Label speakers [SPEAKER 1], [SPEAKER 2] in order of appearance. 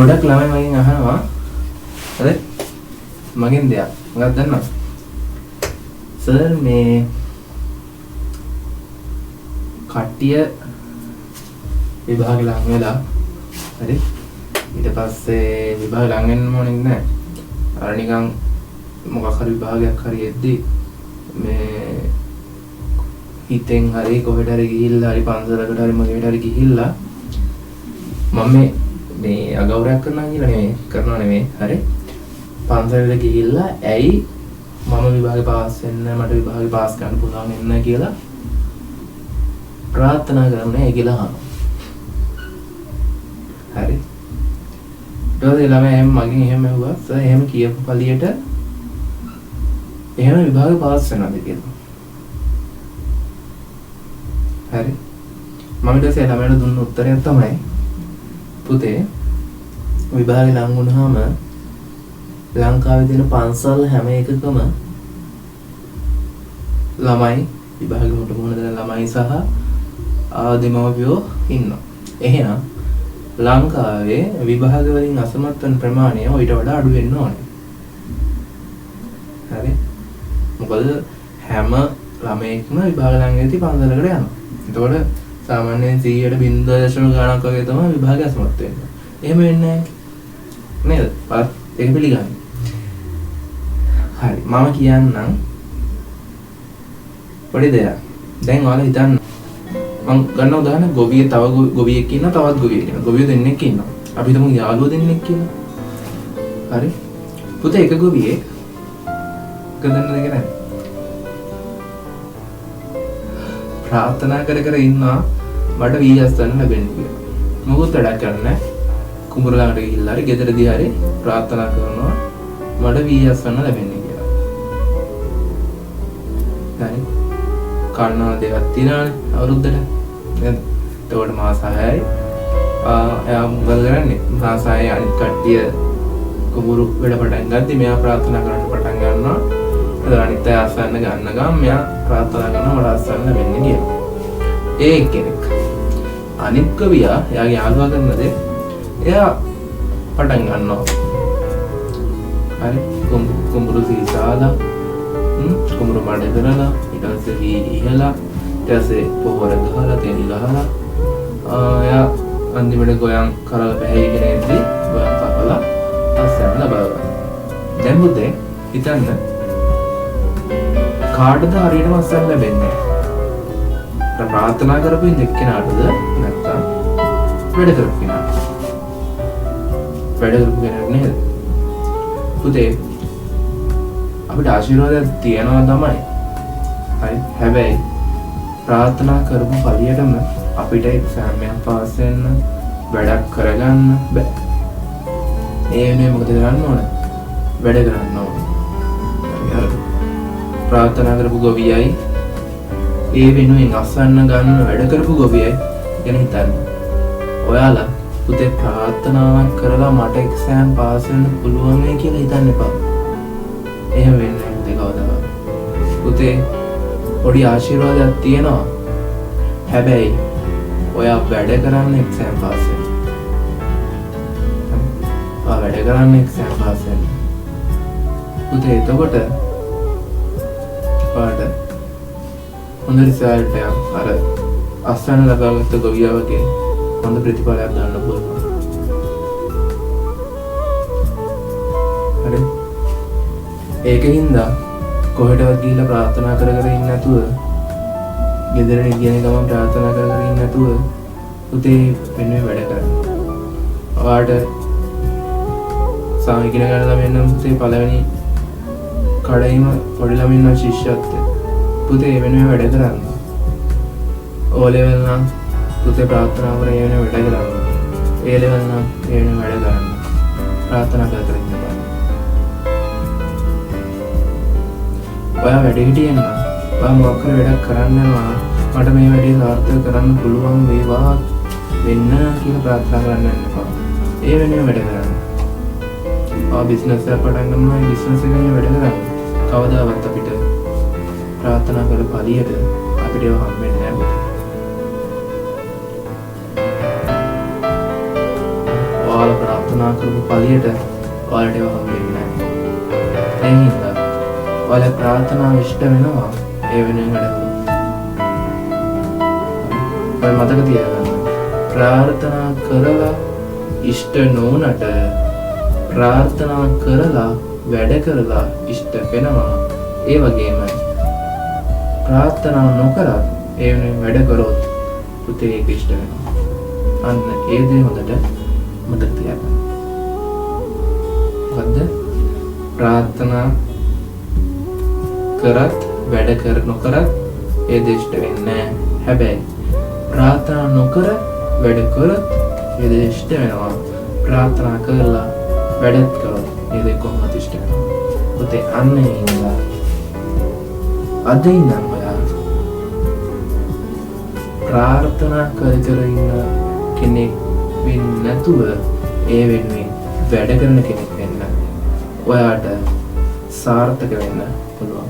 [SPEAKER 1] ගොඩක් ළමයි මගෙන් අහනවා හරි මගෙන් දෙයක් මොකක්ද දන්නවද සර් මේ කට්ටිය විභාග ලඟ වෙලා හරි ඊට පස්සේ විභාග ලඟ වෙන්න ඕනේ නැහැ අර නිකන් මොකක් හරි විභාගයක් හරි එද්දි මේ හිතෙන් හරි කොහෙට හරි ගිහිල්ලා හරි පන්සලකට හරි මොකෙට හරි ගිහිල්ලා මම මේ අගෞරවයක් කරනවා කියලා නෙමෙයි කරනවා නෙමෙයි හරි පන්සලට ගිහිල්ලා ඇයි මම විභාගේ පාස් වෙන්න මට විභාගේ පාස් ගන්න පුළුවන් වෙන්න කියලා ප්‍රාර්ථනා කරන්නේ ඒ කියලා අහනවා හරි ඊට පස්සේ ළමයා මගෙන් එහෙම ඇහුවා සර් එහෙම කියපු පළියට එහෙම විභාගේ පාස් වෙනවද කියලා හරි මම ඊට පස්සේ ළමයාට දුන්න උත්තරය තමයි පුතේ විභාගේ ලඟ වුණාම ලංකාවේ තියෙන පන්සල් හැම එකකම ළමයි විභාගෙ මුට මුහුණ දෙන ළමයි සහ දෙමව්පියෝ ඉන්නවා. එහෙනම් ලංකාවේ විභාග වලින් අසමත් වන ප්‍රමාණය ඊට වඩා අඩු වෙන්න ඕනේ. හරි? මොකද හැම ළමයෙක්ම විභාග ළඟදී පන්සලකට යනවා. එතකොට සාමාන්‍යයෙන් 100ට 0.0 ගණනක් වගේ තමයි විභාගය අසමත් වෙන්නේ. එහෙම වෙන්නේ නැහැ නේද? ඒක පිළිගන්න. හරි මම කියන්නම් පොඩි දෙයක්. දැන් ඔයාලා හිතන්න මම ගන්න උදාහරණ ගොවියෙක් තව ගොවියෙක් ඉන්නවා තවත් ගොවියෙක් ඉන්නවා. ගොවියෝ දෙන්නෙක් ඉන්නවා. අපි හිතමු යාළුවෝ දෙන්නෙක් කියලා. හරි. පුතේ එක ගොවියෙක් ගඳන්න දෙක නැහැ. ප්‍රාර්ථනා කර කර ඉන්නවා මට වීහස් ගන්න ලැබෙන්න කියලා. මොකද වැඩක් කරන්නේ නැහැ. කුඹුර ළඟට ගිහිල්ලා හරි ගෙදරදී හරි ප්‍රාර්ථනා කරනවා මට වීහස් ගන්න ලැබෙන්න කියලා. හරි. කන්නා දෙකක් තියෙනවානේ අවුරුද්දට. නේද? එතකොට මාස 6යි. එයා මොකද කරන්නේ? මාස 6 අනිත් කට්ටිය කුඹුරු වැඩ පටන් ගද්දි මෙයා ප්‍රාර්ථනා කරන්න පටන් ගන්නවා. එතකොට අනිත් අය අස්වැන්න ගන්න ගමන් මෙයා ප්‍රාර්ථනා කරනවා මට අස්වැන්න ලැබෙන්න කියලා. ඒ කෙනෙක්. අනිත් කවියා එයාගේ යාළුවා කරන දේ එයා පටන් ගන්නවා. හරි කුඹුරු සීසාලා කුඹුරු මඩ කරලා ඊට පස්සේ ඉහලා ඊට පස්සේ පොහොර ගහලා තෙල් ගහලා එයා අන්තිමට ගොයන් කරලා පැහැයිගෙන ඉද්දි ගොයන් කපලා අස්සන්න ලබා ගන්න. දැන් පුතේ හිතන්න කාටද හරියටම අස්සන්න ලැබෙන්නේ? ප්‍රාර්ථනා කරපු එක්කෙනාටද නැත්නම් වැඩ කරපු කෙනාටද? වැඩ කරපු කෙනෙක් නේද? පුතේ අපිට ආශිර්වාදයක් තියනවා තමයි. හරි. හැබැයි ප්‍රාර්ථනා කරපු පළියටම අපිට එක්සෑම් එකක් පාස් වෙන්න වැඩක් කරගන්න බෑ. ඒ වෙනුවෙන් මොකද කරන්න ඕන? වැඩ කරන්න ඕන. හරි. ප්‍රාර්ථනා කරපු ගොවියයි ඒ වෙනුවෙන් අස්වැන්න ගන්න වැඩ කරපු ගොවියයි ගැන හිතන්න. ඔයාලා පුතේ ප්‍රාර්ථනාවක් කරලා මට එක්සෑම් පාස් වෙන්න පුළුවන් වෙයි කියලා හිතන්න එපා. එහෙම වෙන්නේ නැහැ කවදාවත්. පුතේ පොඩි ආශිර්වාදයක් තියෙනවා. හැබැයි ඔයා වැඩ කරන්න එක්සෑම් පාස් වෙන්න. ඔයා වැඩ කරන්න එක්සෑම් පාස් වෙන්න. පුතේ එතකොට ඔයාට හොඳ රිසල්ට් එකක් අර අස්වැන්න ලබාගත්ත ගොවියා වගේ හොඳ ප්‍රතිඵලයක් ගන්න පුළුවන්. හරි. ඒකින්ද කොහෙටවත් ගිහිල්ලා ප්‍රාර්ථනා කර කර ඉන්න නැතුව ගෙදරට ගියන ගමන් ප්‍රාර්ථනා කර කර ඉන්න නැතුව පුතේ වෙනුවෙන් වැඩ කරන්න. ඔයාට සාමිකින ගන්න ළමෙන් නම් පුතේ පළවෙනි කඩේම පොඩි ළමින් නම් ශිෂ්‍යත්වය. පුතේ ඒ වෙනුවෙන් වැඩ කරන්න. ඕ ලෙවල් නම් පුතේ ප්‍රාර්ථනා කර ඒ වෙනුවෙන් වැඩ කරන්න. ඒ ලෙවල් නම් ඒ වෙනුවෙන් වැඩ කරන්න. ප්‍රාර්ථනා කර කර ඉන්න බෑ. ඔයා වැඩ හිටියෙන් නම් ඔයා මොකක් හරි වැඩක් කරන්න යනවා මට මේ වැඩේ සාර්ථක කරන්න පුළුවන් වේවා වෙන්න කියලා ප්‍රාර්ථනා කරන්න යන්න එපා. ඒ වෙනුවෙන් වැඩ කරන්න. ඔයා බිස්නස් එකක් පටන් ගන්නවා ඒ බිස්නස් එකේ වැඩ කරන්න. කවදාවත් අපිට ප්‍රාර්ථනා කළ පළියට අපිට ඒව හම්බෙන්නේ නැහැ. ඔයාලා ප්‍රාර්ථනා පලියට ඔයාලට ඒවා හම්බෙන්නේ නැහැ. ඒ හින්දා ඔයාලා ප්‍රාර්ථනා ඉෂ්ට වෙනවා ඒ වෙනුවෙන් වැඩ කරලා. ඔය මතක තියාගන්න. ප්‍රාර්ථනා කරලා ඉෂ්ට නොවුනට ප්‍රාර්ථනා කරලා වැඩ කරලා ඉෂ්ට වෙනවා. ඒ වගේම ප්‍රාර්ථනා නොකරත් ඒ වෙනුවෙන් වැඩ කරොත් පුතේ ඒක ඉෂ්ට වෙනවා. අන්න ඒ දේ හොඳට මතක තියාගන්න. මොකද්ද? ප්‍රාර්ථනා කරත් වැඩ කර නොකරත් ඒ දේ ඉෂ්ට වෙන්නේ නැහැ. හැබැයි ප්‍රාර්ථනා නොකර වැඩ කරත් ඒ දේ ඉෂ්ට වෙනවා. ප්‍රාර්ථනා කරලා වැඩත් කරොත් ඒ දේ කොහොමද ඉෂ්ට වෙනවා. පුතේ අන්න ඒ හින්දා අද ඉඳන් ඔයා ප්‍රාර්ථනා කර ඉන්න කෙනෙක් වෙන්නේ නැතුව ඒ වෙනුවෙන් වැඩ කරන කෙනෙක් වෙන්න ඔයාට සාර්ථක වෙන්න පුළුවන්.